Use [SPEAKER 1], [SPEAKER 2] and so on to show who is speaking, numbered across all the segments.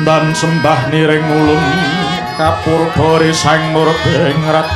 [SPEAKER 1] dan sembah niring ulun kapurba sang murdengrat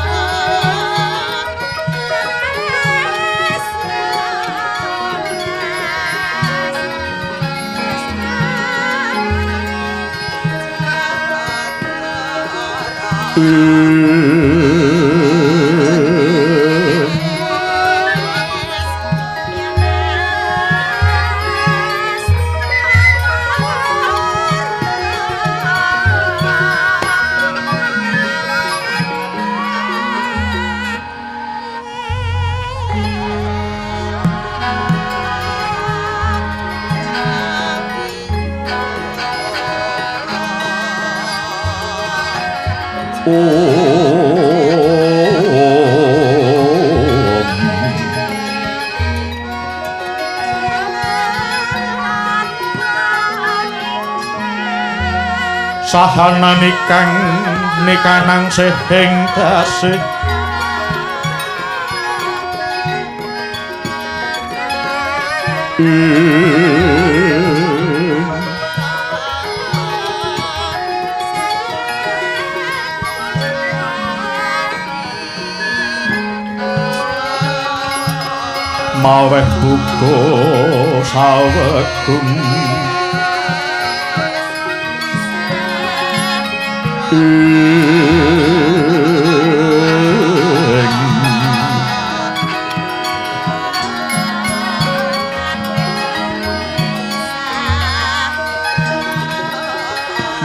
[SPEAKER 1] sahana nikanang sehing dasih maweh buka sawegung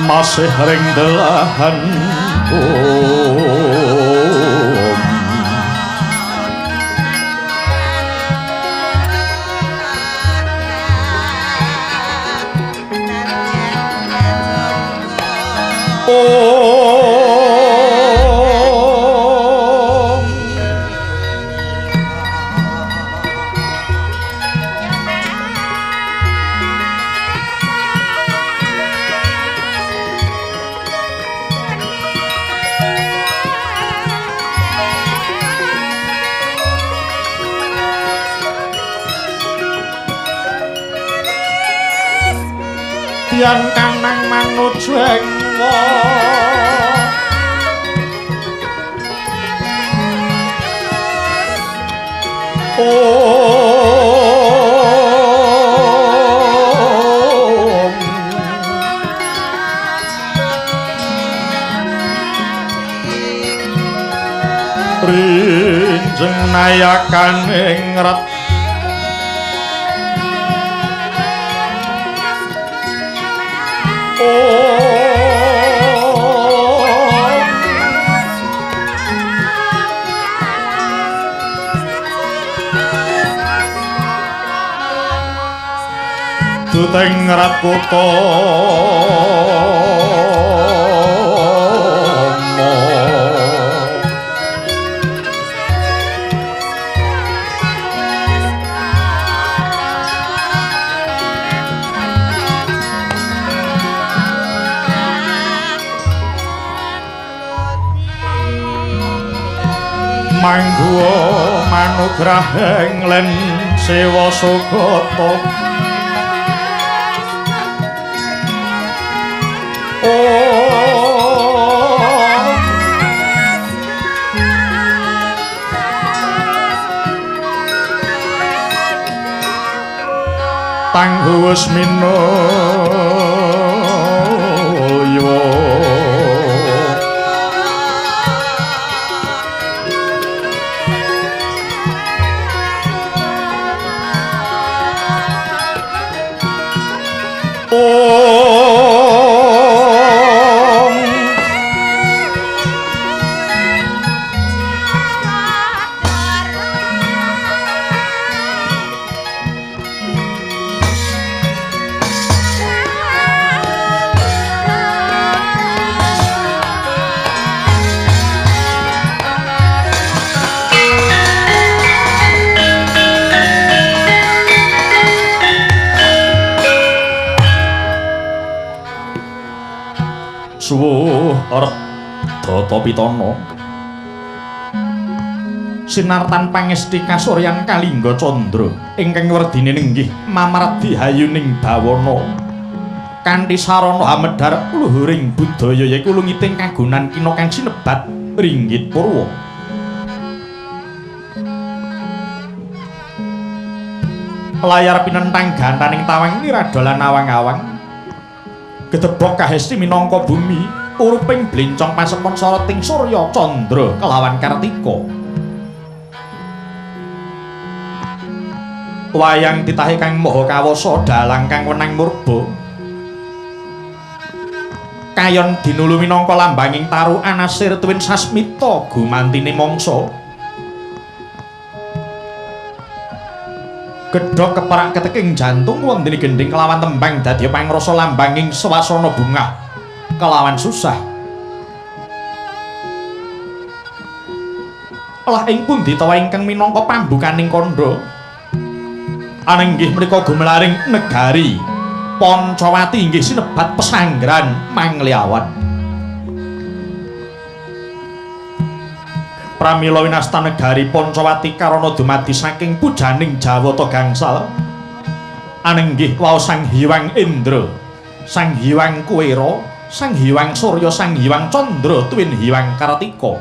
[SPEAKER 1] masih ring delahan yang kanang manuju engwa rinjeng nayakan ingrat tuteng rat kutama mangguwa manugrahing len sewa sugata tangguh asmina suwuh Rata Pitana sinartan pangesti kasuryan Kalingga Candra ingkang werdine nenggih mamardi hayuning bawana kanthi sarana hamedhar luhuring budaya yaiku lungiting kagunan kina kang sinebat Ringgit Purwa. Layar pinentang gantaning tawang niradolan awang-awang gedebok kahesti minangka bumi uruping blencong pasepon soroting Surya Candra kelawan Kartika. Wayang titahe kang maha kawasa dalang kang wenang murba kayon dinulu minangka lambanging taru anasir tuwin sasmita gumantine mangsa. Gedhog keperak keteking jantung wondene gending kelawan tembang dadi pangrasa lambanging swasana bungah kelawan susah. Lah ing pundi ta ingkang minangka pambukaning kandha? Anenggih menika gumelaring negari Pancawati inggih sinebat pesanggrahan Mangliawan. Pramila winasta negari Pancawati karana dumadi saking pujaning Jawata gangsal anenggih waos Sang Hyang Indra, Sang Hyang Kuwera, Sang Hyang Surya, Sang Hyang Candra tuwin Hyang Kartika.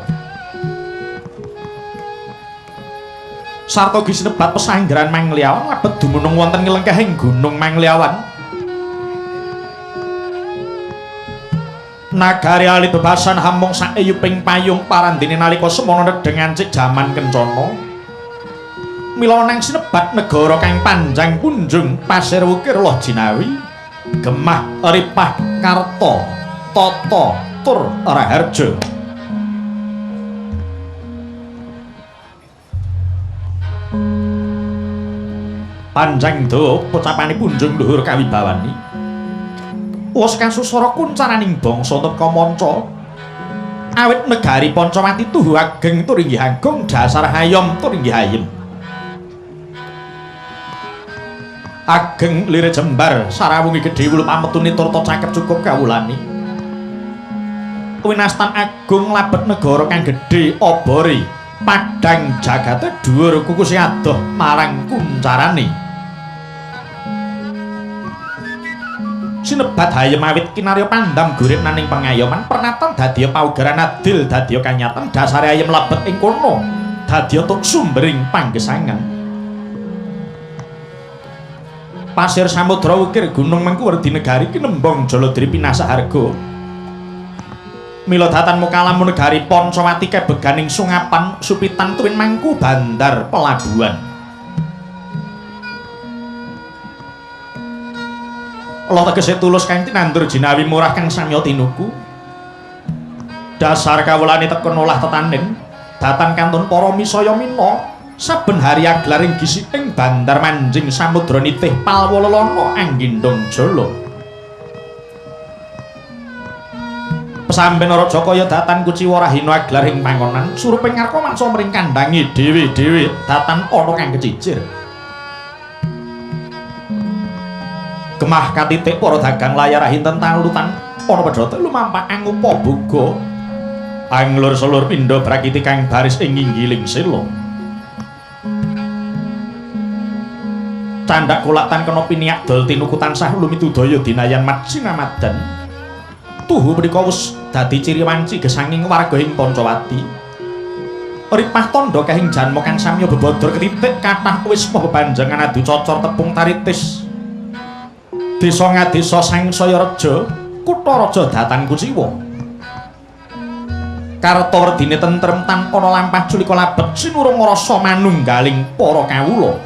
[SPEAKER 1] Sarta gisinebat pesanggrahan Mangliawan labet dumunung wonten nglengkehing Gunung Mangliawan. Nagari alit bebasan hamung saeyuping payung parandene nalika semana nedheng ancik jaman kencana. Mila nang sinebat negara kang panjang punjung pasir wukir loh jinawi gemah ripah karta tata tur raharja. Panjang dawa pocapane punjung luhur kawibawani. Wos kasusara kuncaraning bangsa teka manca. Awit negari Pancawati tuhu ageng tur inggih agung dasar hayom tur inggih ayem. Ageng lire jembar sarawungi gedhe wulu pametune turta cakep cukup kawulani. Winastan agung labet negara kang gedhe obore padhang jagate dhuwur kukuse adoh marang kuncarane. Sinebat hayem awit kinarya pandam gurit naning pengayoman pernatan dadya paugeran adil dadya kanyatan dasare ayem labet ing kono dadya tuk sumbering panggesangan. Pasir samudra wukir gunung Mangkuwerdi negari kinembong Jaladri pinasa harga. Mila datan mukalamu negari Pancawati kebeganing sungapan supitan tuwin mangku bandar pelabuhan. Allah tegese tulus kang tinandur jinawi murah kang samya tinuku. Dasar kawulane tekun olah tetanen datan kantun para misaya mina saben hari aglaring gisi ing bandar manjing samudra nitih palwalana anggindong jala. Pesamben Raja kaya datan kuciwa rahina aglaring panggonan suruping ngarka mansa mring kandangi dhewe-dhewe datan ana kang kecicir. Gemah katitik para dagang layar hinten talutan ana pedhote lumampah angupa boga anglur selur pindha prakiti kang baris ing inggiling sela. Candhak kulatan kena piniak dol tinuku tansah lumitudaya dinayan mat sinamadan. Tuhu menika wis dadi ciri wanci gesanging warga ing Pancawati. Ripah tandha kahing janma kang samya bebodor ketitik kathah wis bebanjangan adu cocor tepung taritis. Desa ngadesa sangsaya reja kutha raja datan kuciwa. Karta werdine tentrem tanpa ana lampah culika labet sinurung rasa manunggaling para kawula.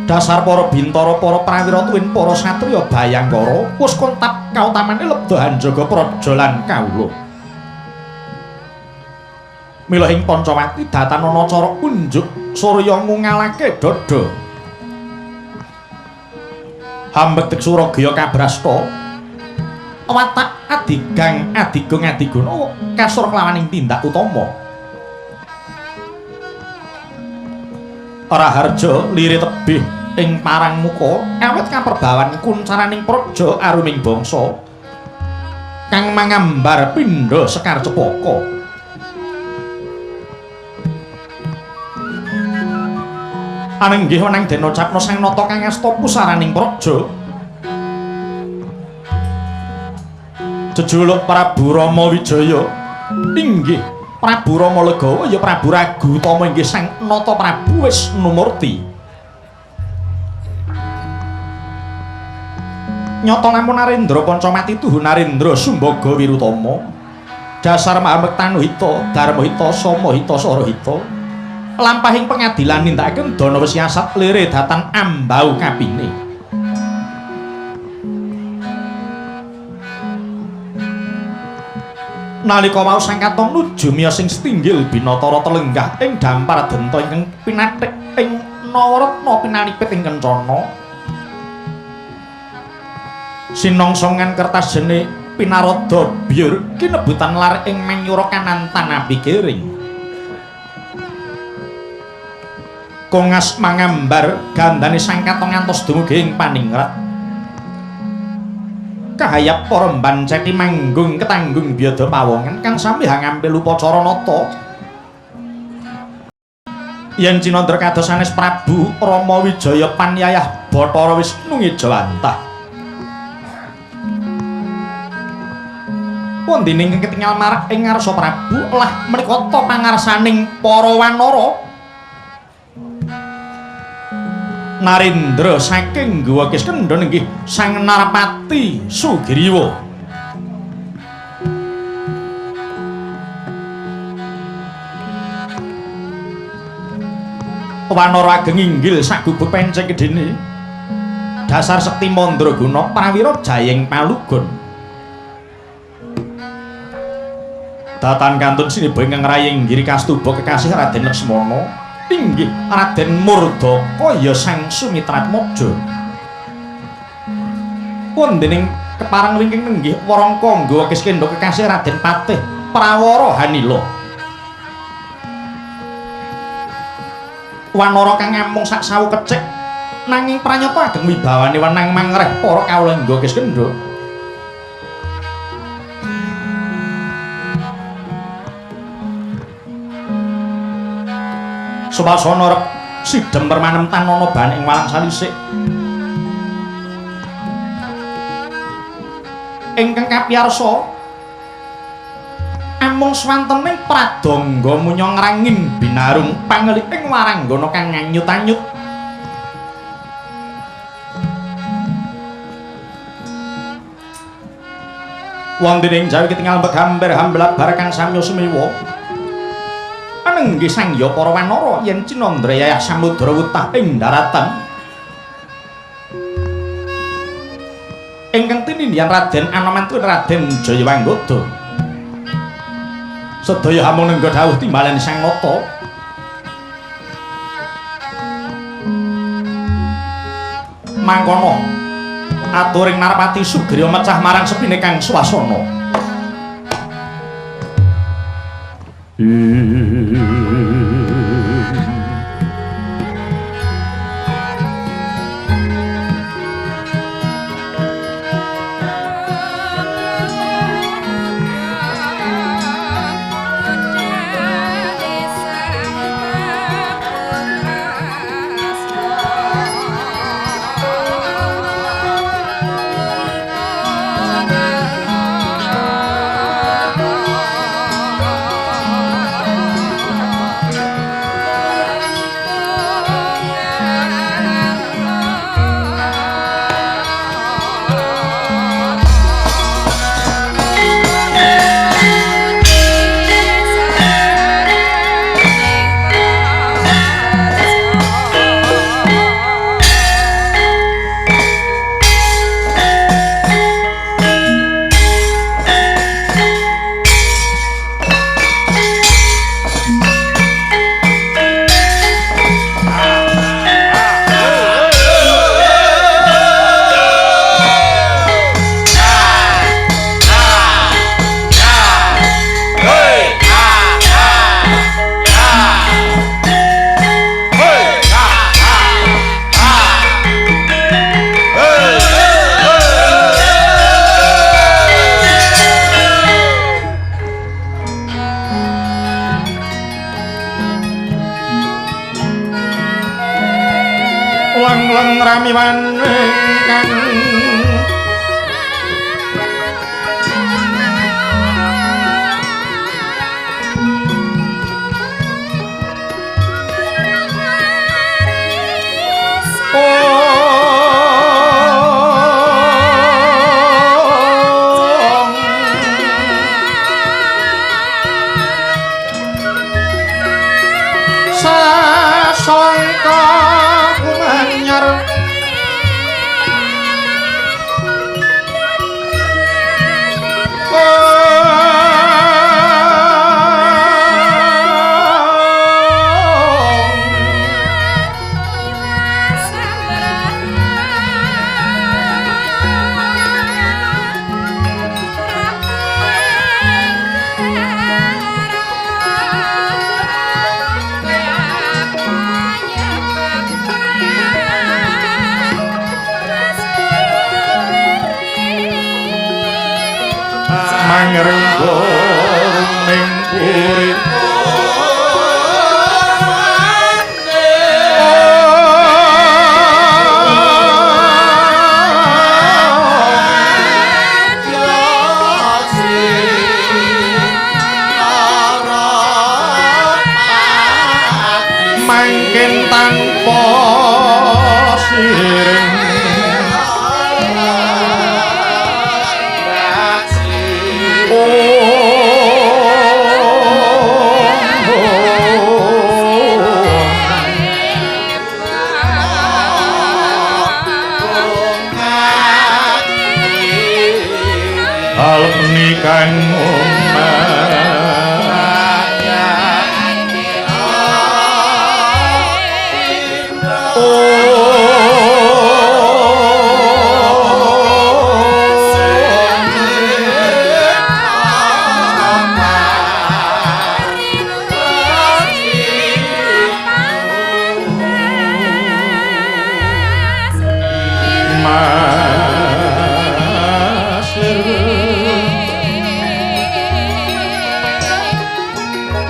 [SPEAKER 1] Dasar para bintara para prawira tuwin para satriya bayangkara wis kontap kautamane lebda hanjaga praja lan kawula. Mila ing Pancawati datan ana cara unjuk surya ngungalake dada. Hambetek Suragaya kabrasta watak adigang adigung adiguna kasur kelawaning tindak utama. Raharja lire tebih ing parang muka awit kaperbawan kuncaraning praja aruming bangsa kang mangambar pindha sekar cepaka. Anenggih wenang den ucapna sang nata kang asta pusaraning praja Jejuluk Prabu Rama Wijaya. Inggih, Prabu Rama Legawa ya Prabu Ragutama inggih Sang Nata Prabu Wisnumurti. Nyata lamun Narendra Pancamati tuhu Narendra Sumbaga Wirutama. Dasar Mahamek Tanuhita, Darmahita, Samahita, Sarahita. Lampahing pengadilan nindakaken dana wesiasat lere datan ambau kapine. Nalika wau Sang Katong nuju miyos sing setinggil binatara telenggah ing dampar denta ingkang pinathik ing Nawaratna pinalipit ing kencana. Sinongsongan kertas jene Pinarada Byur kinebutan lar ing menyura kanan tanapi kering. Kongas mangambar gandane Sang Katong ngantos dumugi ing paningrat. Kahayap para mban cethi manggung ketanggung biyada pawongan kang sami hangampil upacara nata. Yen Cinandra kados sanes Prabu Rama Wijaya Panyayah Bathara Wisnu Ngejawantah. Wondene ingkang ketingal marak ing ngarsa Prabu lah menika ta pangarsaning para wanara. Narendra saking Guwa Kiskendha inggih Sang Narpati Sugriwa. Wanara ageng inggil sak gubuk penceng gedene. Dasar sekti mandraguna prawira jayeng palugon. Datan kantun sineba ingkang rayeng nggiri kastuba kekasih Raden Laksmana. Inggih Raden Murdaka ya Sang Sumitratmaja. Wondening kepareng wingking nenggih Warangka Nggawa Kiskendha kekasih Raden Patih Prawara Hanila. Wanara kang ngamung sak sawu kecik nanging pranyata ageng wibawane wenang mangreh para kawula Nggawa Kiskendha. Swasana rep sidhem permanem tanana ban ing walang salisik. Ingkang kapiyarsa amung swantening pradangga munya ngrangin binarung pangeliping waranggana kang nganyut-anyut. Wonten ing jawi ketingal begambar hamblabar kang samya sumewa. Anenggih sangya para wanara yen Cinandra Yayah Samudra wutah ing daratan ingkang tinindyan Raden Anomantu Raden Jayawanggada sedaya hamung nengga dawuh timbalan Sang Nata. Mangkono aturing Narpati Sugriwa mecah marang sepine kang swasana. Leng-leng ramiwan kang mangrenggo ning urip mangkin tanpa siring alni kang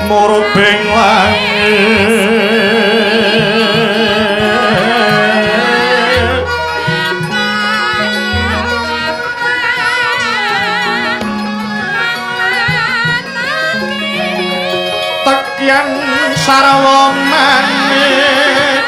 [SPEAKER 1] murubing langit tekyan sarwa manit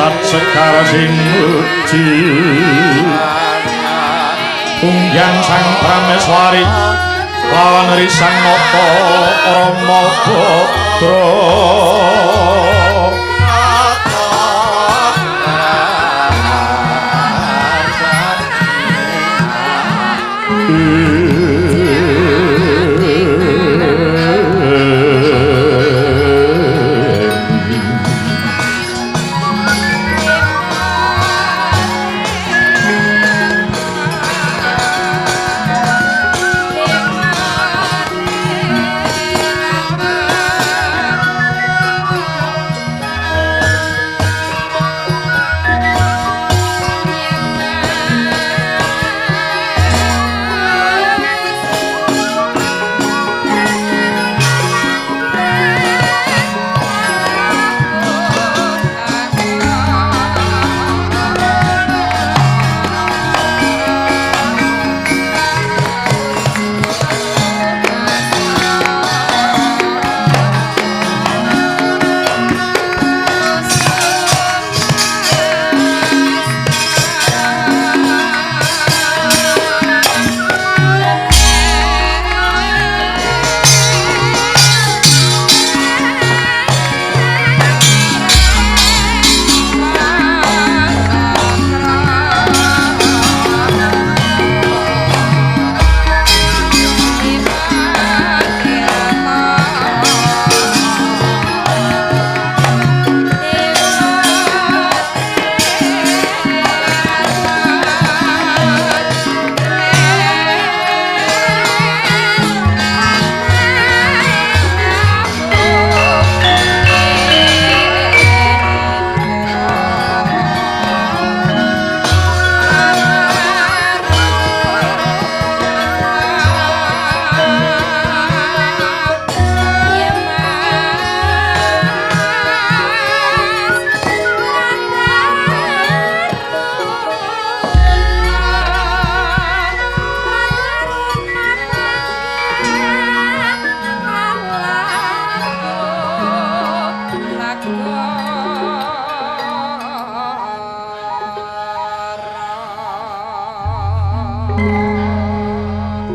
[SPEAKER 1] sat sekar sing muji ungyan sang prameswari lawan risang nata Rama Badra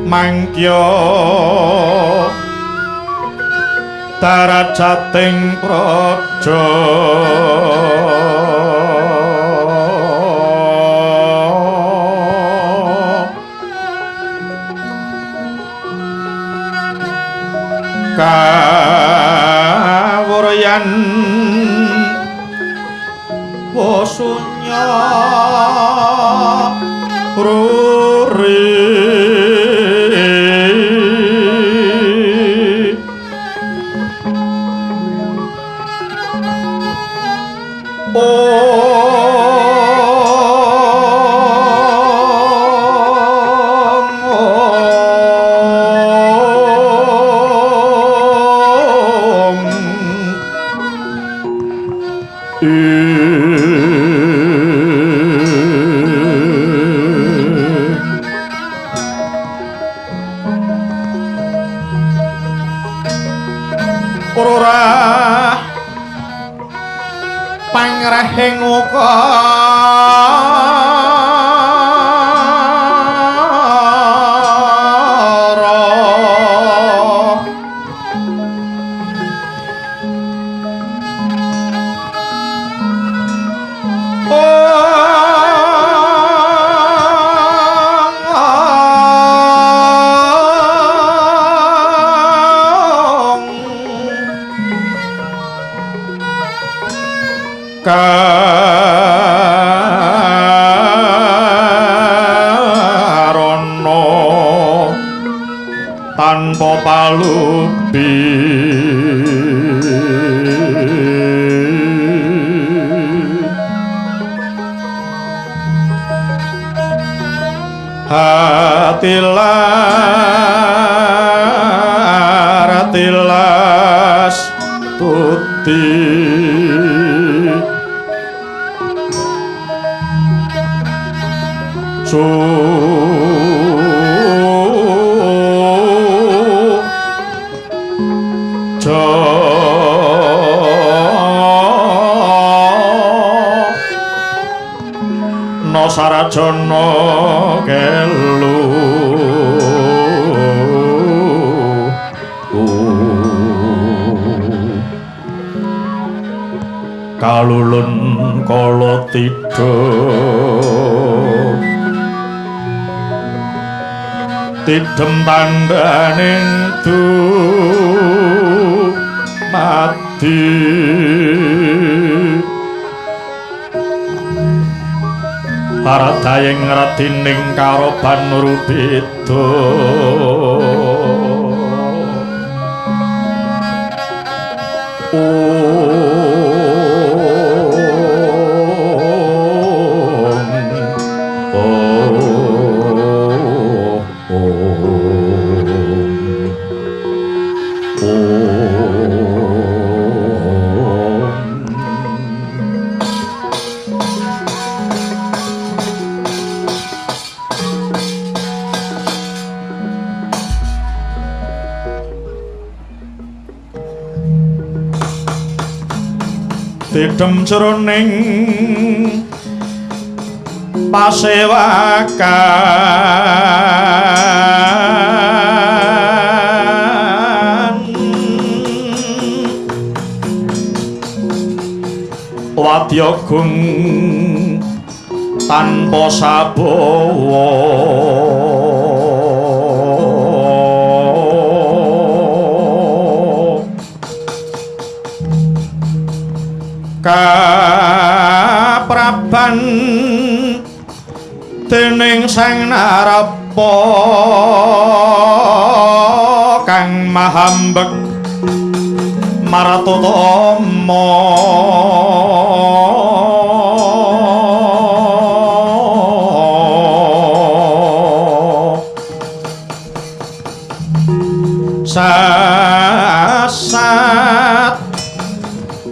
[SPEAKER 1] mangkya darajating praja kawuryan wasunya ruri Aurora pangrehing karana tanpa palubi hatilas tuti no sarajana kelu kalulun kala tidem tandhaning mati paradayeng ratining karoban rubeda tidem jroning pasewakan wadyagung tanpa sabawa kapraban dening Sang Narapa kang mahambek maratutama sasat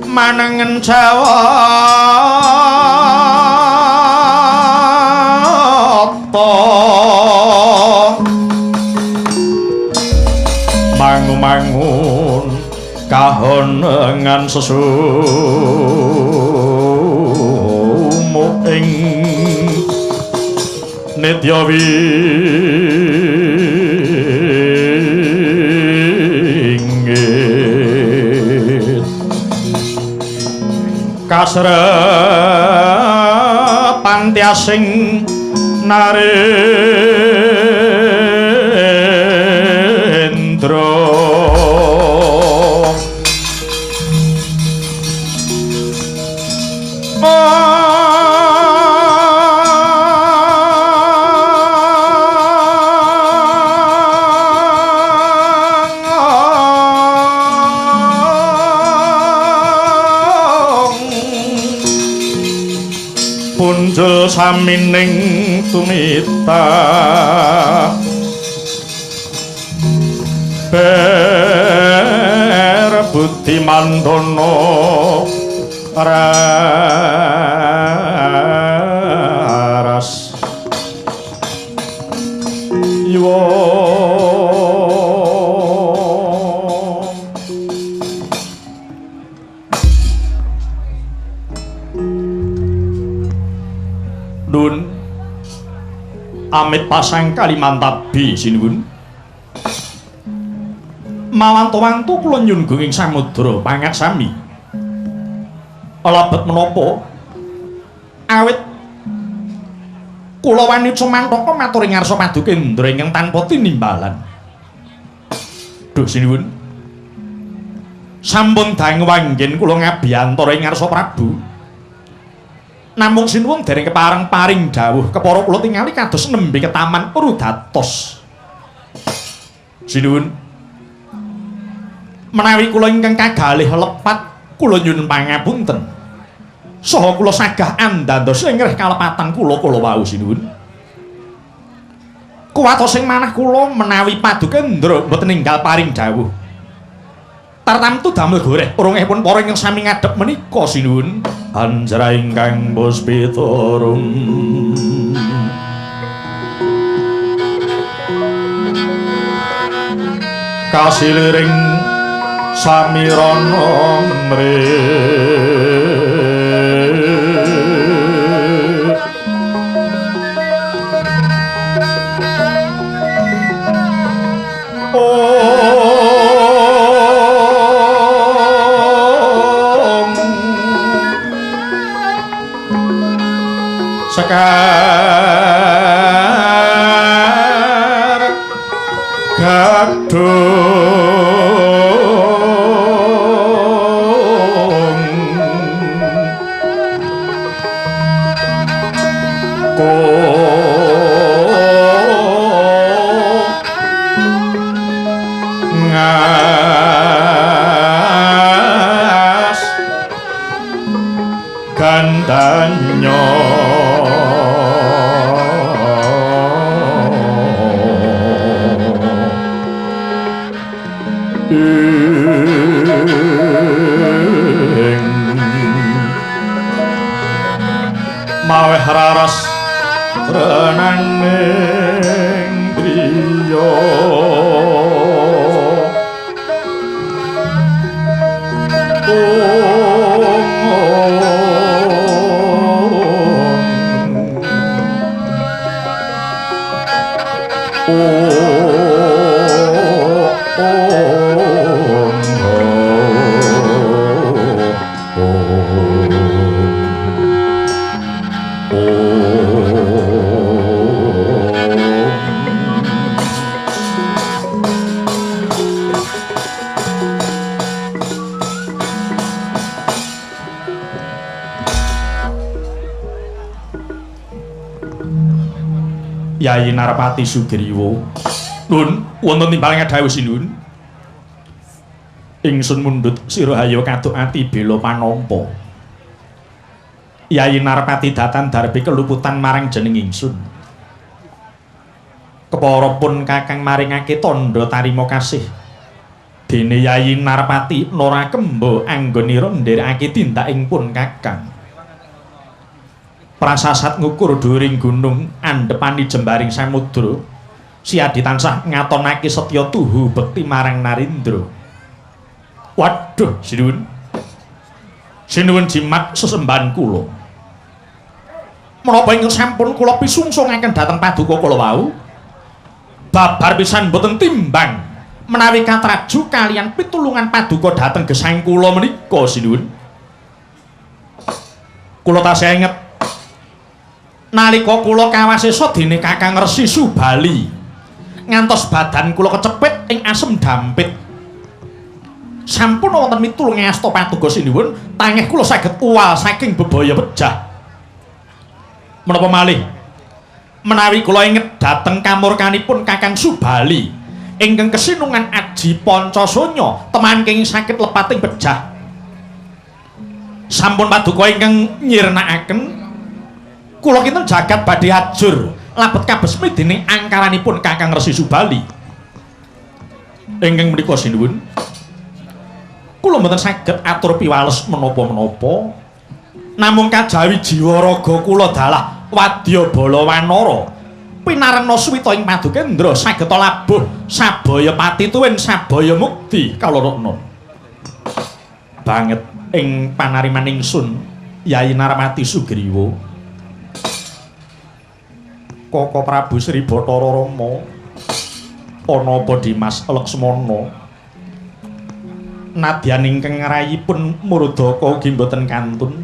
[SPEAKER 1] manengen jawata mangun kahonengan sesumuh ing nedya wingi kasrepan tiasing narendra punjul samining tumita ber budi mandana raras yuwa Nun amit pasang Kalimantabi sinuwun mawanto-wanto kula nyun gunging samudra pangat sami alabet menapa awit kula wani cumantaka matur ing ngarsa Padukendra ingkang tanpa tinimbalan duh sinuwun sampun dang wanggen kula ngabiyantara ing ngarsa Prabu namung sinuwun dereng kepareng paring dawuh kepara kula tingali kados nembe ketaman Urudatos. Sinuwun menawi kula ingkang kagalih lepat kula nyuwun pangapunten. Saha kula sagah andandos ingrih kalepatan kula wau sinuwun. Kuwatosing manah kula menawi Padukendra mboten ninggal paring dawuh. Tartamtu damel goreh urungipun para ingkang sami ngadhep menika sinuwun anjra ingkang puspitorum kasiliring samirana mre sekar gadung ngas gandanya maweh raras renaning griya Yayi Narpati Sugriwa. Nun, wonten timbaling dawuh sinuwun. Ingsun mundhut sira hayo kaduk ati bela panampa. Yayi Narpati datan darbi keluputan marang jeneng ingsun. Kepara pun Kakang maringake tandha tarima kasih. Dene Yayi Narpati Nora Kemba anggonira nderekake tindaking pun Kakang. Prasasat ngukur dhuwuring gunung andhepani jembaring samudra siadi tansah ngatonake setya tuhu bekti marang Narendra. Waduh sinuwun jimat sesembahan kula menapa ingkang sampun kula pisungsungaken dhateng paduka kula wau babar pisan boten timbang menawi katraju kalian pitulungan paduka dhateng gesang kula menika sinuwun. Kula tasih inget nalika kula kawasesa dene Kakang Resi Subali ngantos badan kula kecepit ing asem dampit. Sampun wonten mitulung asta patuga sinuwun tangih kula saged uwal saking bebaya pejah. Menapa malih menawi kula inget dhateng kamurkanipun Kakang Subali ingkang kesinungan Aji Pancasanya temangking sakit lepating pejah. Sampun paduka ingkang nyirnakaken kula kinten jagat badhe ajur labet kabesmi dening angkaranipun Kakang Resi Subali. Ingkang menika sinuwun kula mboten saged atur piwales menapa-menapa namung kajawi jiwa raga kula dalah wadya bala wanara pinarena suwita ing Padukendra saged labuh sabaya patituwin sabaya mukti kalorono banget ing panariman ingsun Yayi Narmati Sugriwa Koko Prabu Sri Bathara Rama ana apa Dimas Laksmana nadyan ingkang ngrayipun Murdaka ugi boten kantun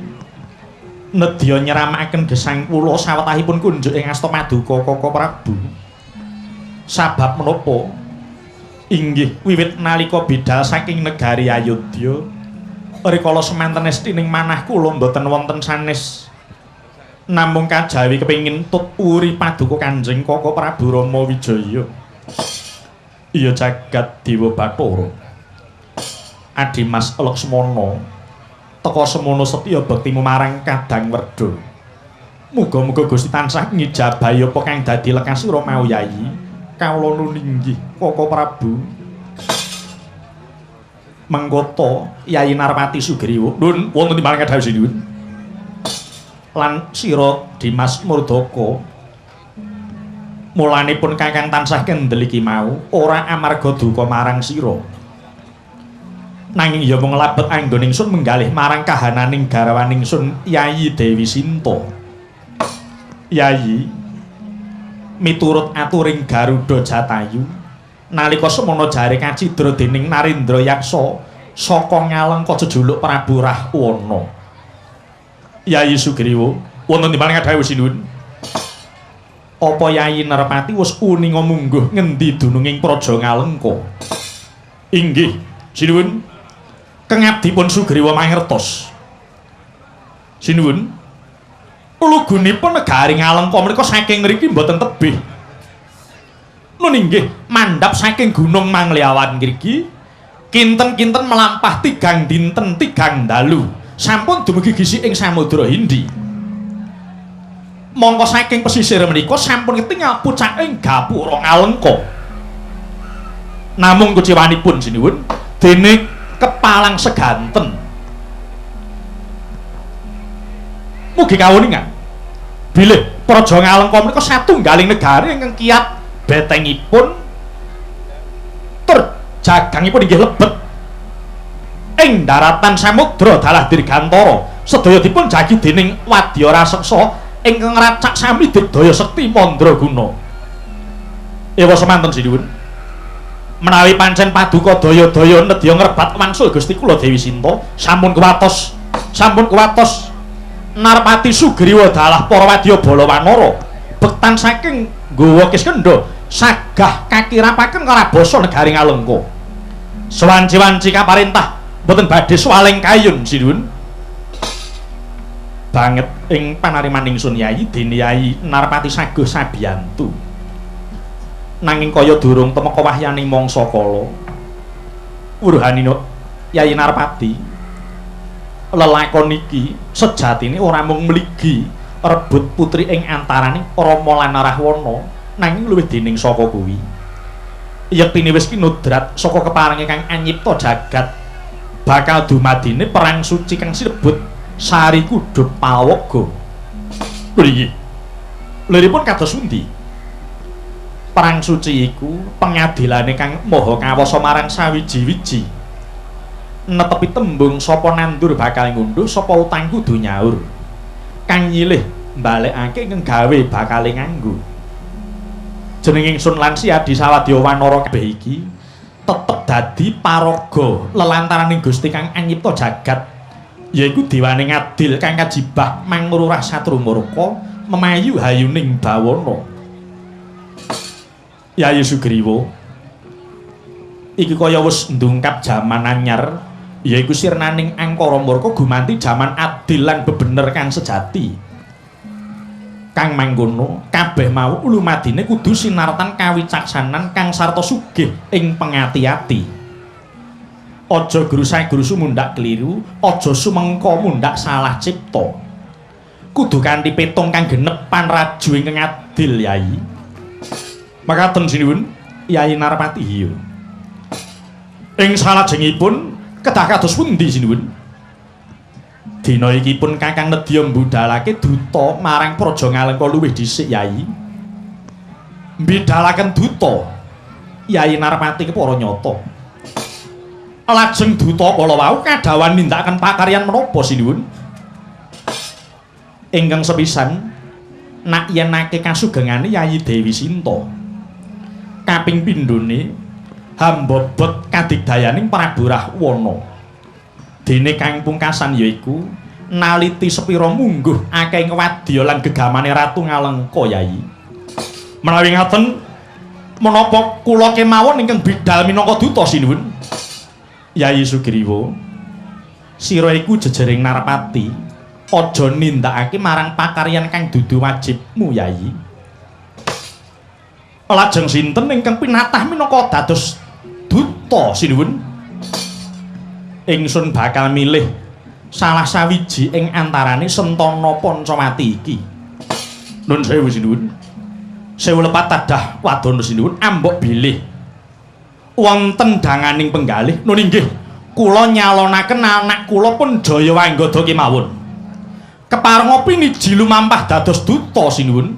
[SPEAKER 1] nedya nyramakaken gesang kula sawetahipun kunjuk ing asta Paduka Koko Prabu. Sabab menapa? Inggih wiwit nalika bidhal saking negari Ayodya rikala semanten estining manah kula boten wonten sanes namung kajawi kepengin tut uri Paduka Kanjeng Koko Prabu Rama Wijaya. Iya jagat Dewa Bathara Adimas Laksmana teka semono setya bektimu marang Kadang Werda. Muga-muga Gusti tansah ngijabahi apa kang dadi lekasira mau Yayi. Kawula nuwun inggih Koko Prabu. Mengkoto Yayi Narmati Sugriwa. Nuwun wonten timbalan kadhawuh sinuwun. Lan sira Dimas Murdaka mulanipun kakang tansah kendel iki mau ora amarga duka marang sira. Nanging ya mung labet anggon ingsun menggalih marang kahananing garwaning ingsun Yayi Dewi Sinta. Yayi miturut aturing Garuda Jatayu nalika semana jare kacidra dening Narendra Yaksa saka ngalengka jejuluk Prabu Rahwana. Yayi Sugriwa wonten timbalan kadhawuh sinuwun. Apa Yayi Narmati wis uninga mungguh ngendi dununging praja Ngalengka? Inggih sinuwun. Kengabdipun Sugriwa mangertos. Sinuwun, lugunipun negari Ngalengka menika saking mriki mboten tebih. Nun inggih mandhap saking Gunung Mangliawan mriki kinten-kinten melampah 3 dinten 3 dalu sampun dumugi gisi ing Samudra Hindi. Mongko saking pesisir menika sampun ketingal pucak ing Gapura Ngalengka. Namung kuciwanipun sinuwun dene kepalang seganten mugi kawuningan bilih praja Ngalengka menika satunggaling negari ingkang kiyat betengipun tur jagangipun inggih lebet ing daratan samudra dalah dirgantara sedaya dipun jagi dening wadya raseksa ingkang ngracak sami digdaya sekti mandraguna. Ewa semanten sinuwun menawi pancen Paduka daya-daya nedya ngrebat wangsul Gusti kula Dewi Sinta sampun kuwatos Narmati Sugriwa dalah para wadya bala wanara bektan saking nggawa Kiskendha sagah kakirapaken karabasa negari Ngalengka. Sewanci-wanci kaparentah boten badhe swaling kayun sinuwun. Banget ing panariman ingsun Yayi dene Yayi Narmati saguh sabiyantu. Nanging kaya durung temeka wahyaning mangsa kala wuruhanina Yayi Narpati lelakon iki sejatine ora mung mligi rebut putri ing antaraning Rama lan Rahwana nanging luwih dening saka kuwi yektine wis kinudrat saka keparinge kang anyipta jagat bakal dumadine perang suci kang sinebut Sari Kudup Palawaga. Mriki liripun kados pundi? Perang suci iku pengadilane kang maha kawasa marang sawiji-wiji. Netepi tembung sapa nandur bakal ngunduh, sapa utang kudu nyaur. Kang nyilih mbalekake kang gawe bakal nganggo. Jeneng ingsun lan Siadi Sawadya Wanara kabeh iki tetep dadi paraga lelantaraning Gusti kang anyipta jagat yaiku dewaning adil kang kajibah mangururah satrumurka memayu hayuning bawana. Yayi Sugriwa, iki kaya wis ndungkap jaman anyar, yaiku sirnaning angkara murka gumanti jaman adil lan bebener kang sejati. Kang mangkono kabeh mau ulumadine kudu sinartan kawicaksanan kang sarta sugih ing pengati-ati. Aja grusak-grusu mundhak kliru, aja sumengka mundhak salah cipta. Kudu kanthi petung kang genep panraju ingkang adil, Yayi. Makaten sinuwun, Yayi Narpati. Iya. Ing salajengipun kedah kados pundi sinuwun? Dina iki pun Kakang Nedya mbudhalake duta marang Praja Ngalengka luwih dhisik, Yayi. Mbidhalaken duta Yayi Narpati kepara nyata. Lajeng duta kala wau kadawan nindakaken pakaryan menapa sinuwun? Ingkang sepisan nak yenake kasugengane Yayi Dewi Sinta. Kaping pindhone hambobot kadigdayaning Prabu Rahwana. Dene kang pungkasan yaiku naliti sepira mungguh akeh wadya lan gegamane Ratu Ngalengka, Yayi. Menawi ngaten menapa kula kemawon ingkang bidhal minangka duta sinuwun? Yayi Sugriwa, sira iku jejering Narpati, aja nindakake marang pakaryan kang dudu wajibmu, Yayi. Lajeng sinten ingkang pinatah minangka dados duta sinuwun? Ingsun bakal milih salah sawiji ing antarane Sentana Pancawati iki. Nun sewu sinuwun. Sewu lepat tadah wadana sinuwun ambok bilih wonten danganing penggalih. Nun inggih kula nyalonaken anak kula pun Jayawanggada kemawon. Kepareng piniji lumampah dados duta sinuwun.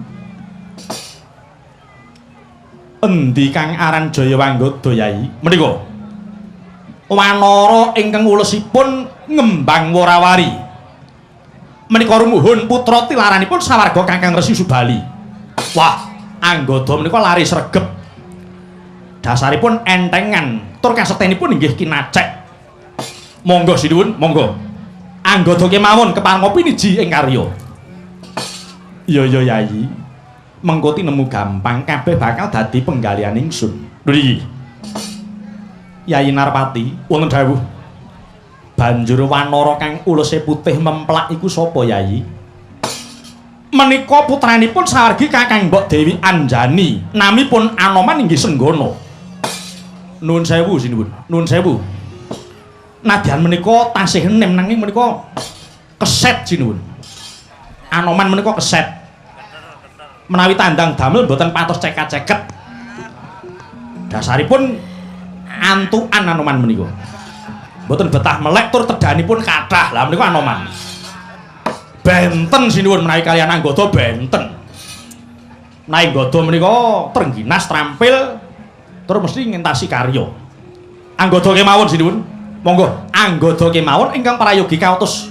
[SPEAKER 1] Endi kang aran Jayawanggada, Yayi? Menika wanara ingkang ulesipun ngembang warawari. Menika rumuhun putra tilaranipun sawarga Kakang Resi Subali. Wah, Anggada menika lari sregep. Dasaripun entengan, tur kasektenipun inggih kinacek. Monggo sinuwun, monggo. Anggada kemawon kepareng piniji ing karya. Iya, Yayi. Mengko tinemu gampang kabeh bakal dadi penggalian ingsun. Lho iki. Yayi Narpati, wonten dawuh. Banjur wanara kang ulese putih memplak iku sapa, Yayi? Menika putranipun sawargi Kakang Mbok Dewi Anjani, namipun Anoman inggih Senggana. Nuwun sewu sinuwun, nuwun sewu. Nadyan menika tasih enem nanging menika keset sinuwun. Anoman menika keset. Menawi tandang damel mboten patos cekat-ceket. Dasaripun antukan Anoman menika. Mboten betah melek tur tedanipun kathah. Lah menika Anoman. Benten sinuwun menawi kaliyan Anggada benten. Menawi Anggada menika trengginas trampil tur mesti ngentasi karya. Anggada kemawon sinuwun. Monggo Anggada kemawon ingkang prayogi kautus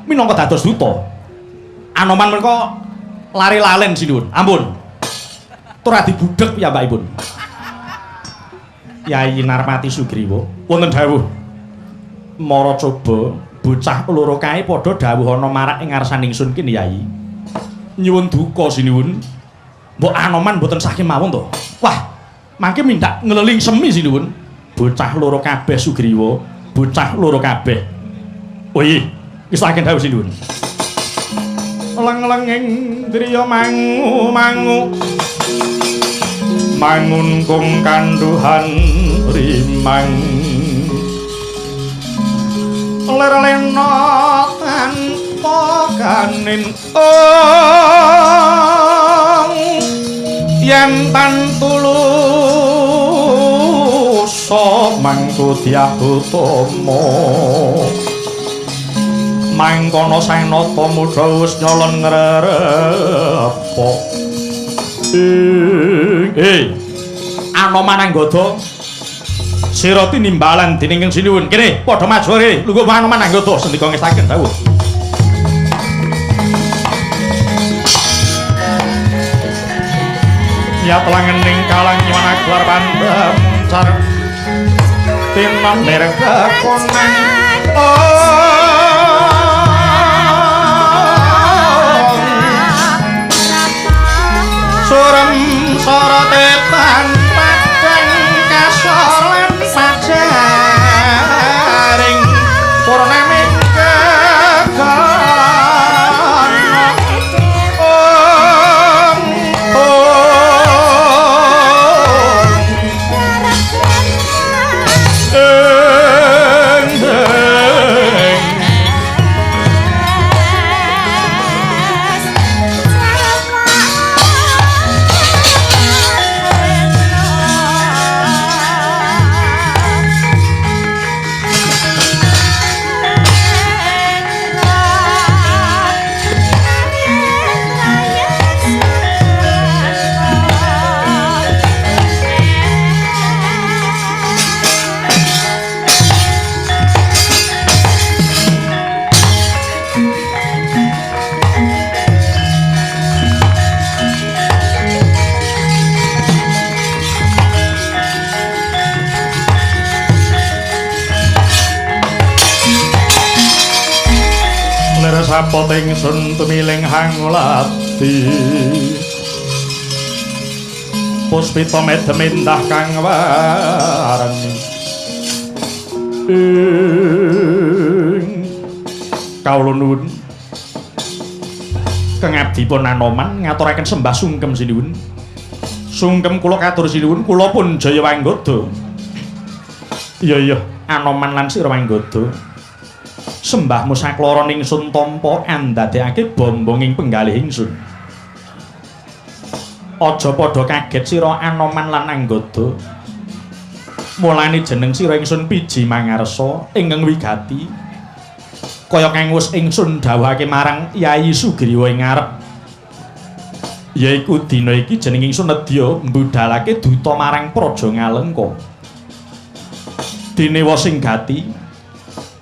[SPEAKER 1] minangka dados duta. Anoman menika lari lalen sinuwun. Ampun. Tur adi budheg piyambakipun. Yayi Narpati Sugriwa, wonten dawuh. Mara coba bocah loro kae padha dawuh ana marak ing ngarsaning ingsun kene, Yayi. Nyuwun duka sinuwun. Mbok Anoman mboten sah kemawon to. Wah, mangke mindak ngleling semi sinuwun. Bocah loro kabeh Sugriwa, bocah loro kabeh. Oh iya, wis saken dawuh sinuwun. Leng-lenging driya mangu-mangu mangun kung kanduhan rimang ler-lena tanpa kanin yen tan tulus mangku diahutama mangkono Senata Muda wis nyolon ngrepok. Anoman Anggada sira tinimbalan dening ing sinuwun. Kene padha maju rene lungguh Anoman Anggada sendika ngestaken dawuh. Ya telangening kalang nyuwun gelar pandam car tinan nerek konen surem sorotetan padang kasoran pajaring purnaming kegon sapot ingsun tumiling hangulati puspita medemendah kang warni kawula nuwun kang abdipun Anoman ngaturaken sembah sungkem sinuwun sungkem kula katur sinuwun kula pun jaya wanggoda iya Anoman lan sira wanggoda sembahmu sakloro ingsun tampa andadekake bombong ing penggalih ingsun. Aja padha kaget sira Anoman lan Anggada. Mulane jeneng sira ingsun piji mangarsa ingkang wigati. Kaya kang wis ingsun dawuhake marang Yayi Sugriwa ing ngarep. Yaiku dina iki jeneng ingsun nedya mbudhalake duta marang Praja Ngalengka. Dene sing gati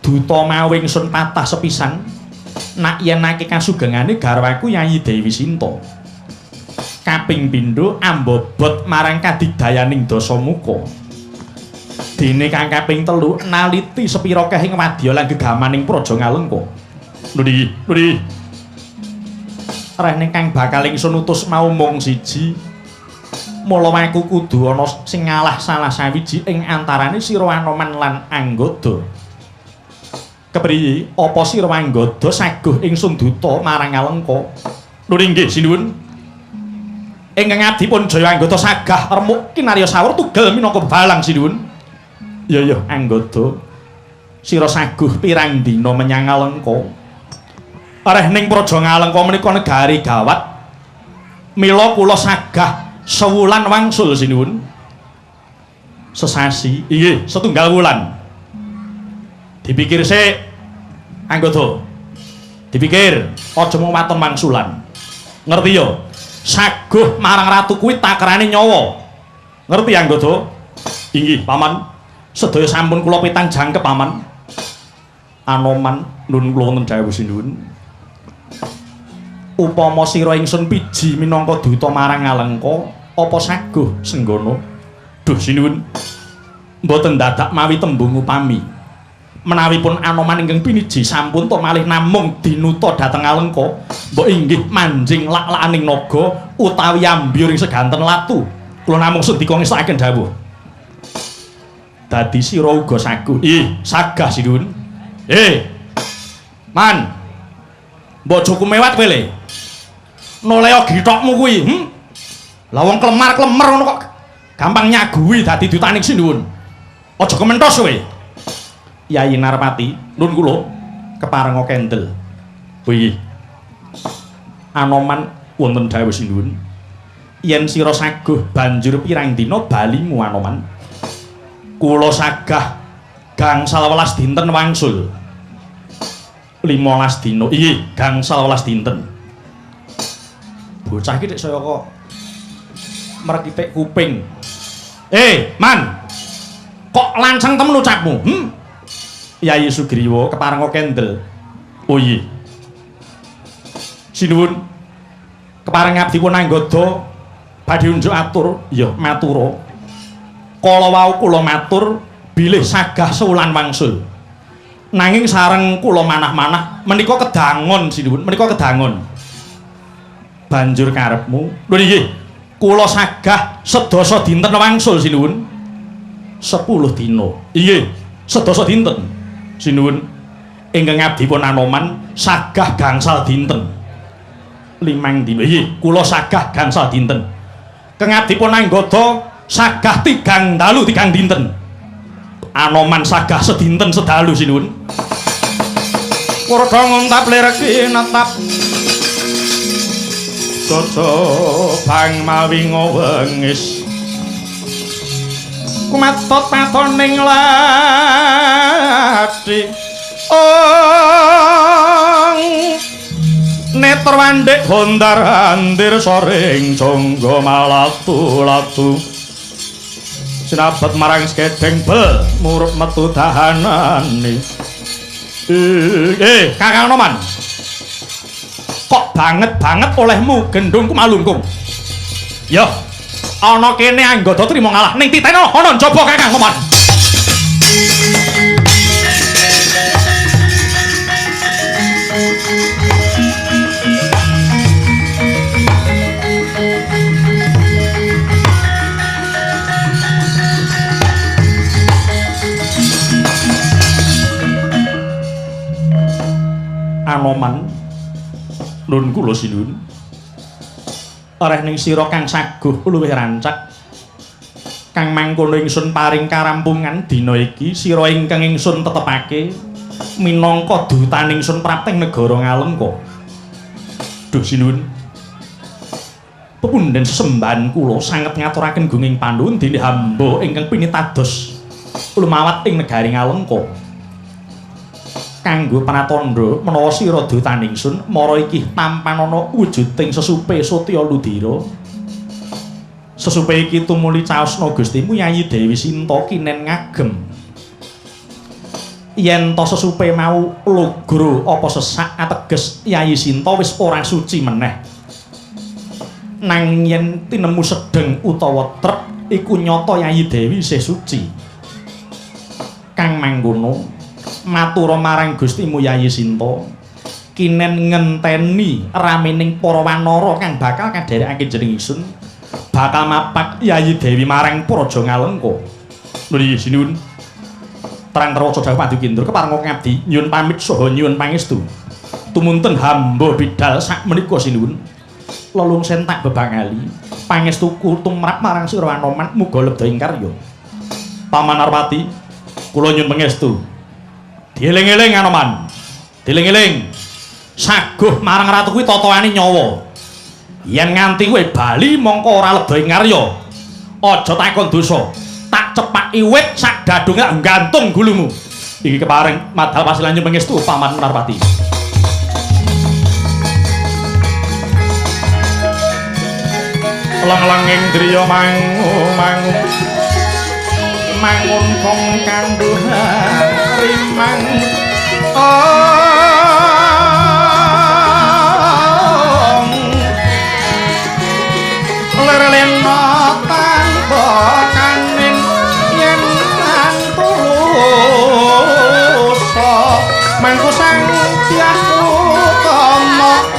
[SPEAKER 1] duta mau ingsun patah sepisan nak yen nake kasugengane garwaku Yayi Dewi Sinta kaping pindho ambobot marang kadigdayaning Dasamuka dene kang kaping telu naliti sepira kehing wadya lan gegamaning Praja Ngalengka nuli rene kang bakal ingsun utus mau mung siji mula aku kudu ana sing ngalah salah sawiji ing antarane sira Anoman lan Anggada. Kepriye apa sira Anggada saguh ingsun duta marang Ngalengka? Lho nggih sinuwun. Ingkang adipun Jaya Anggada sagah remuk kinarya sawur tugel minangka balang sinuwun. Iya Anggada. Sira saguh pirang dina menyang Ngalengka? Areh ning Praja Ngalengka menika negari gawat. Mila kula sagah sewulan wangsul sinuwun. Sesasi. Inggih, setunggal wulan. Dipikir sik Anggada dipikir aja mung waton mangsulan ngerti ya saguh marang ratu kuwi takrane nyawa ngerti Anggada inggih paman sedaya sampun kula pitang jangkep paman Anoman nun kula wonten dawuh sinuwun upama sira ingsun piji minangka duta marang Ngalengka apa saguh senggono duh sinuwun mboten dadak mawi tembung upami menawi pun Anoman ingkang piniji sampun to malih namung dinuta dhateng Ngalengka mbok inggih manjing lak-lakaning naga utawi ambyur ing seganten latu kula namung sedika ngestakaken dawuh dadi sira uga saguh sagah sinuwun man mbok aja kumewat kowe le noleo githokmu kuwi lah wong klemar-klemer ngono kok gampang nyaguhi dadi dutaning sinuwun aja kementhos kowe Yayi Narpati nun kula keparenga kendel. Piye? Anoman wonten dawuh sinuwun. Yen sira saguh banjur pirang dina balimu Anoman. Kula sagah gangsal 12 dinten wangsul. 15 dina. Inggih, gangsal 12 dinten. Bocah iki nek saya kok mrekitik kuping. Man. Kok lancang temen ucapmu? Yayi Sugriwa keparenga kendel. Oh iya. Sinuwun kepareng abdipun Anggada badhe unjuk atur, ya matura. Kala wau kula matur bilih sagah sewulan wangsul. Nanging sareng kula manah-manah menika kedangon sinuwun, menika kedangon. Banjur karepmu. Lho nggih. kula sagah sedasa dinten wangsul sinuwun. 10 dina. Inggih, sedasa dinten. Sinuwun ingkang abdi pun Anoman sagah gangsal dinten. 5 dina. Inggih, kula sagah gangsal dinten. Kang abdi pun Anggada sagah 3 dalu 3 dinten. Anoman sagah sedinten sedalu sinuwun. Warga ngontap lireki netap Jojo bang mawi ngowengis kumatot patoning lati neter wandek hondar andir soring jonggo malatu-latu sinabet marang skedeng bel murut metu dahanane Kakang Anoman kok banget olehmu gendung kumalungkung yo ana kene Anggada trima ngalah ning titeno ana njaba Kakang Anoman Anoman nun kula sinuwun areh ning sira kang saguh luwih rancak kang mangkono ingsun paring karampungan dina iki sira ingkang ingsun tetepake minangka dutan ingsun prapteng negara Ngalengka. Duh sinuwun pepundhen sesembahan kula sanget ngaturaken gunging panuwun dene hamba ingkang pinitados lumawat ing negari Ngalengka. Kanggo pranatandha menawa sira dutan ingsun mara iki tampan ana wujuding sesupe Satya Ludira. Sesupe iki tumuli caosna Gustimu Yayi Dewi Sinta kinen ngagem. Yen to sesupe mau logro apa sesak ateges Yayi Sinta wis ora suci meneh. Nanging yen tinemu sedeng utawa trep iku nyata Yayi Dewi isih suci. Kang mangkono matura marang Gustimu Yayi Sinta kinen ngenteni ramening para wanara kang bakal kadherekake jeneng ingsun bakal mapak Yayi Dewi marang Praja Ngalengka. Nuli sinuwun terang terwaca dawuh Padukindra keparenga ngabdi nyuwun pamit saha nyuwun pangestu tumunten hamba bidal sakmenika sinuwun lelungsen tak bebangali pangestuku tumrap marang sira Anoman muga lebda ing karya. Paman Narpati kula nyuwun pangestu dieling-eling Anoman, dieling-eling saguh marang ratu kuwi tataane nyawa. Yen nganti kowe bali mongko ora lebda ing karya. Aja takon dosa, tak cepaki wit sak dadunge nggantung gulumu. Iki kepareng madhal pasilanyu pangestu Paman Narpati. Lang-langing driya mangu-mangu mangun kong kanduhan rimang lerelena tanpa kanin yen antulusa mangku sang tiaku kono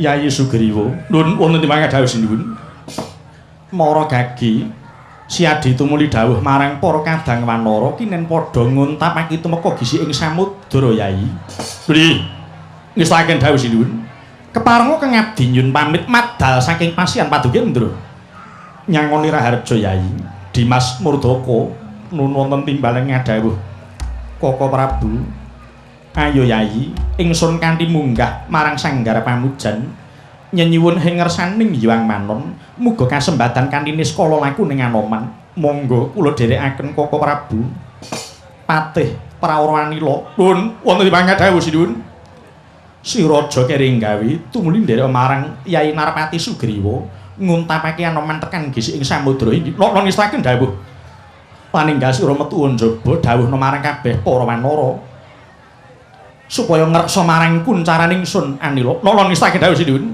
[SPEAKER 1] Yayi Sugriwa. Nuwun wonten timang dawuh sinuwun. Mara gagi si Adi tumuli dawuh marang para kadang wanara kinen padha nguntapake tumeka gisi ing samudra Yayi. Lho, ngestaken dawuh sinuwun. Keparenga kang abdi nyun pamit madal saking Pasian Padukendra. Nyangoni Raharja Yayi. Dimas Murdaka nun wonten timbaling ngadhawuh. Koko Prabu, ayo Yayi, ingsun kanthi munggah marang Sanggar Pamujan nyenyuwun ing ngersaning Hyang Manon, muga kasembadan kanthi niskala laku ning Anoman. Monggo kula dherekaken Koko Prabu. Patih Prawaranila. Nuwun wonten timang dawuh sinuwun. Si Raja kering gawe tumuli nderek marang Yai Narpati Sugriwa nguntapake Anoman tekan gisi ing samudra iki. Napa ngestaken dawuh paninggal sira metu njaba dawuhna marang kabeh para wanara supaya ngreksa marang kuncaraning Sun Anila. Napa ngestaken dawuh sinuwun.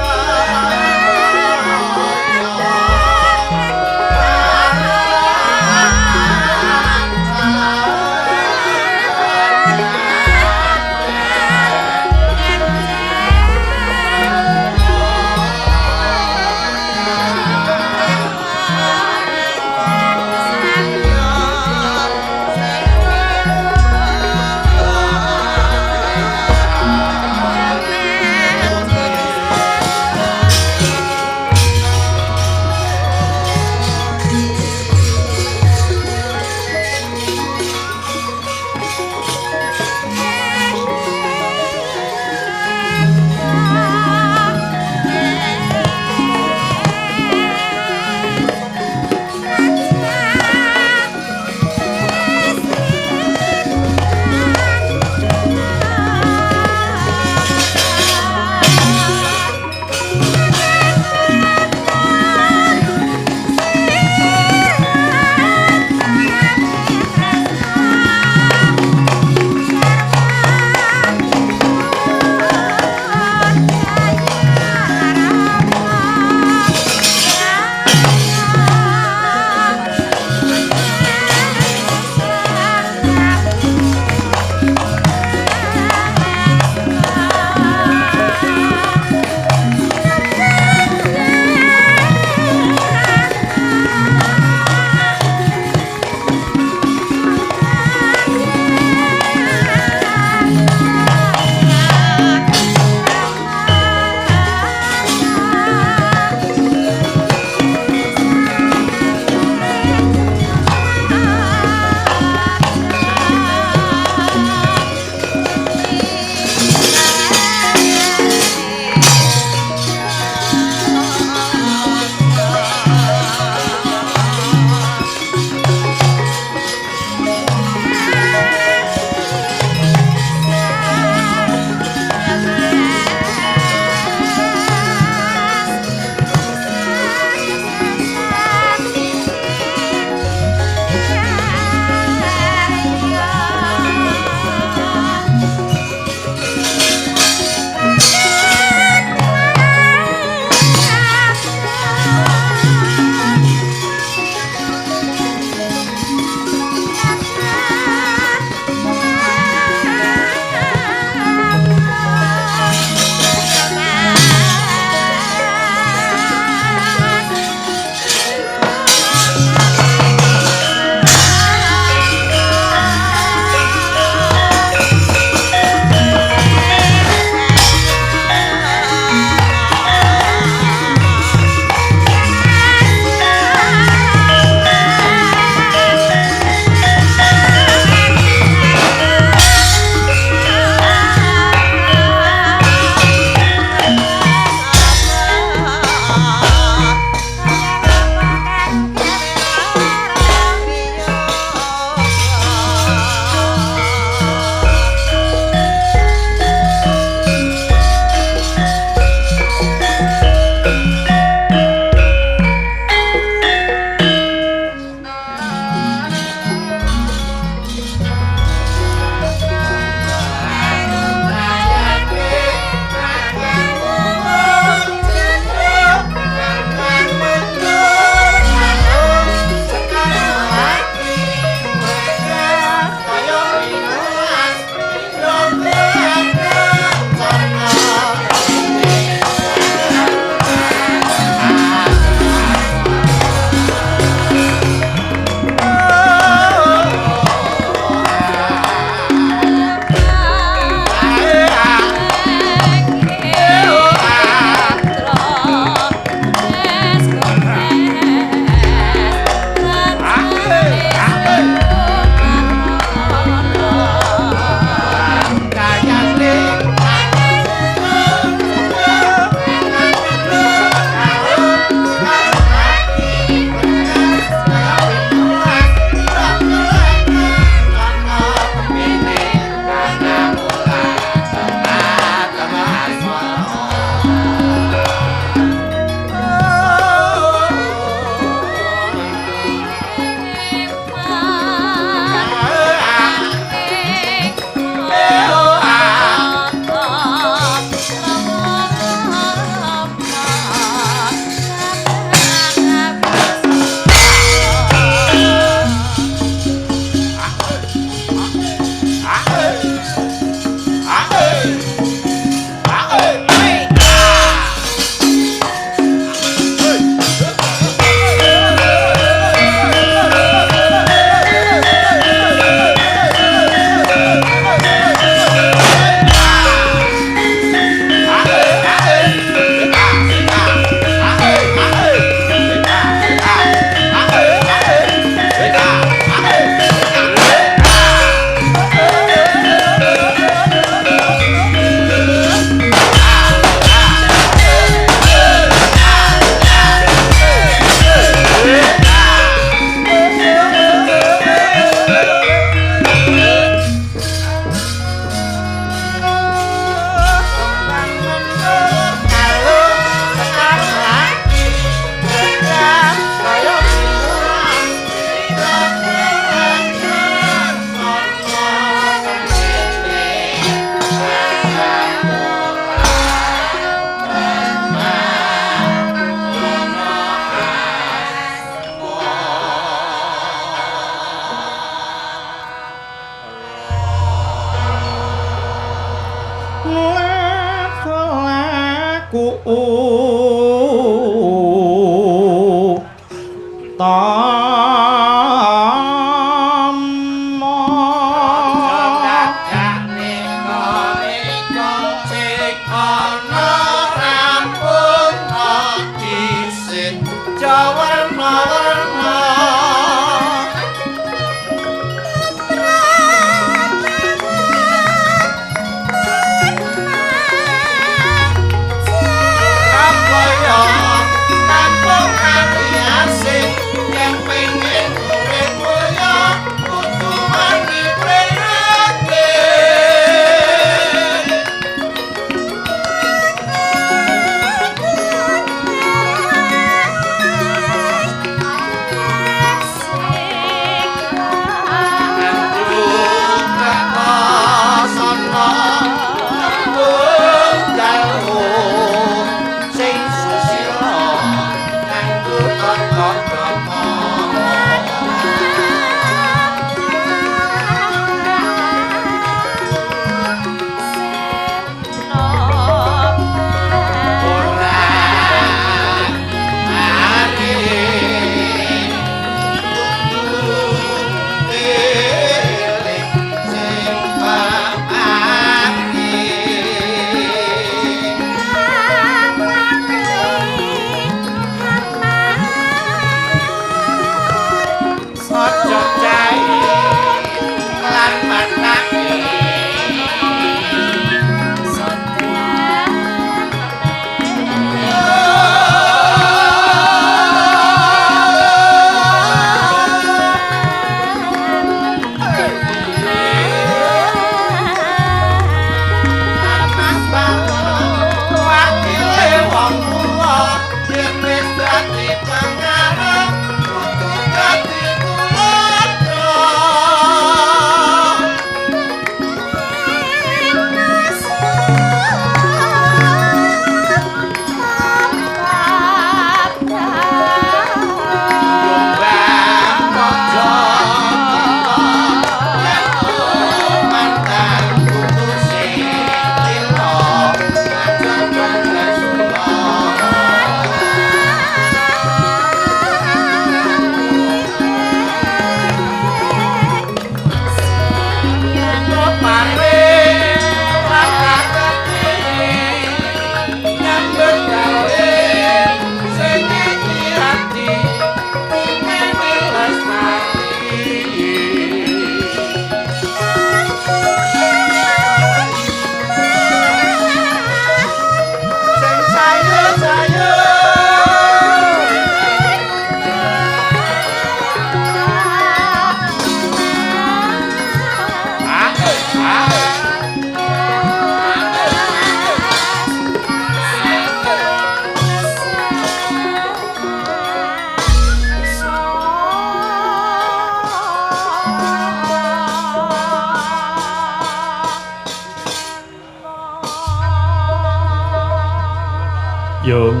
[SPEAKER 1] Yung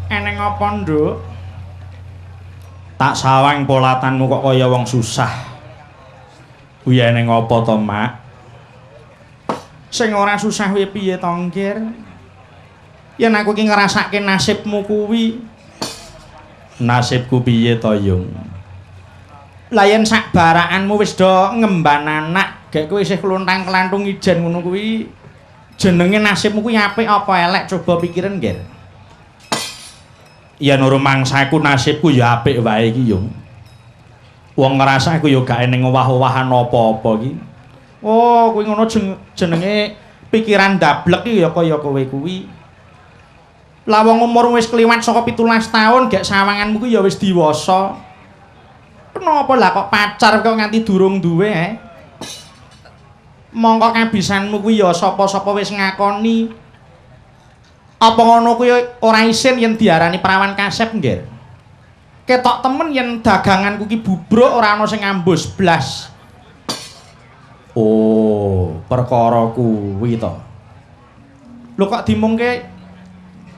[SPEAKER 1] eneng apa nduk? Tak sawang polatanmu kok kaya wong susah. Kuwi eneng apa to, Mak? Sing ora susah kuwi piye to, Ngger? Yen aku ki ngrasake nasibmu kuwi. Nasibku piye to, Yung? Lah yen sak barakanmu wis do ngemban anak, gek kowe isih kluntang-klantung ijen ngono kuwi. Jenenge nasibmu kuwi apik apa elek coba pikiren, Ngger. Ya nurung mangsaku nasibku ya apik wae iki, Yung. Wong ngrasaku ya gak eneng owah-owahan apa-apa iki. Oh, kuwi ngono jenenge pikiran dablek iki ya kaya kowe kuwi. Lah wong umur wis kliwat saka 17 taun gek sawanganmu kuwi ya wis diwasa. Kenapa lah kok pacar kok nganti durung duwe, Mongko kabisanmu kuwi ya sapa-sapa wis ngakoni. Apa ngono kuwi ora isin yen diarani perawan kasep, Ngger? Ketok temen yen daganganku ki bubruk ora ana sing ngambus blas. Oh, perkara kuwi to. Lho kok dimungke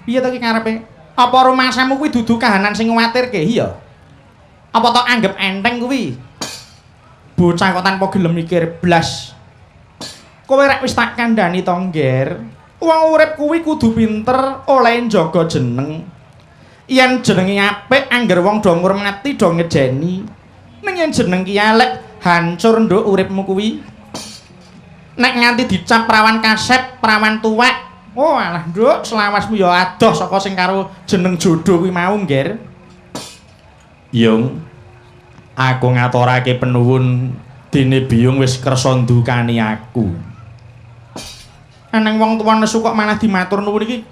[SPEAKER 1] piye to ki karepe? Apa rumasamu kuwi dudu kahanan sing kuwatirke, iya? Apa to anggap enteng kuwi? Bocah kok tanpa gelem mikir blas. Kowe rek wis tak kandhani to, Ngger. Wong urip kuwi kudu pinter oleh njaga jeneng. Yen jenenge apik angger wong do ngurmati do ngejeni. Ning yen jeneng ki elek hancur nduk uripmu kuwi. Nek nganti dicap prawan kasep, prawan tuwek. Oh alah nduk, selawasmu ya adoh saka sing karo jeneng jodoh kuwi mau, Ngger. Yung, aku ngaturake penuwun dene Biyung wis kersa ndukani aku. Aneng wong tuwa nesu kok malah dimatur nuwun iki.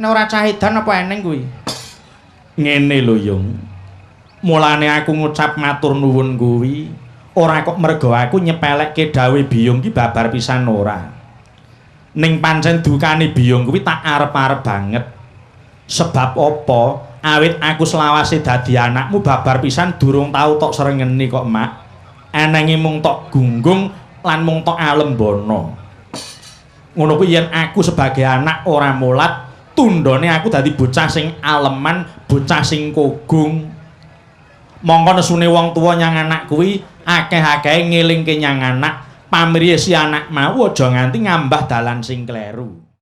[SPEAKER 1] Nek ora cah edan apa eneng kuwi? Ngene lho, Yung. Mulane aku ngucap matur nuwun kuwi ora kok merga aku nyepelekke dawuh Biyung ki babar pisan ora. Ning pancen dukane Biyung kuwi tak arep-arep banget. Sebab apa? Awit aku selawase dadi anakmu babar pisan durung tau tok srengenge kok, Mak. Enenge mung tok gunggung lan mung tok alembono. Ngono kuwi yen aku sebagai anak ora mulat, tundone aku dadi bocah sing aleman, bocah sing kogung. Mongko nesune wong tuwa nyang anak kuwi akeh-akehe ngelingke nyang anak, pamrih si anak mau aja nganti ngambah dalan sing kleru.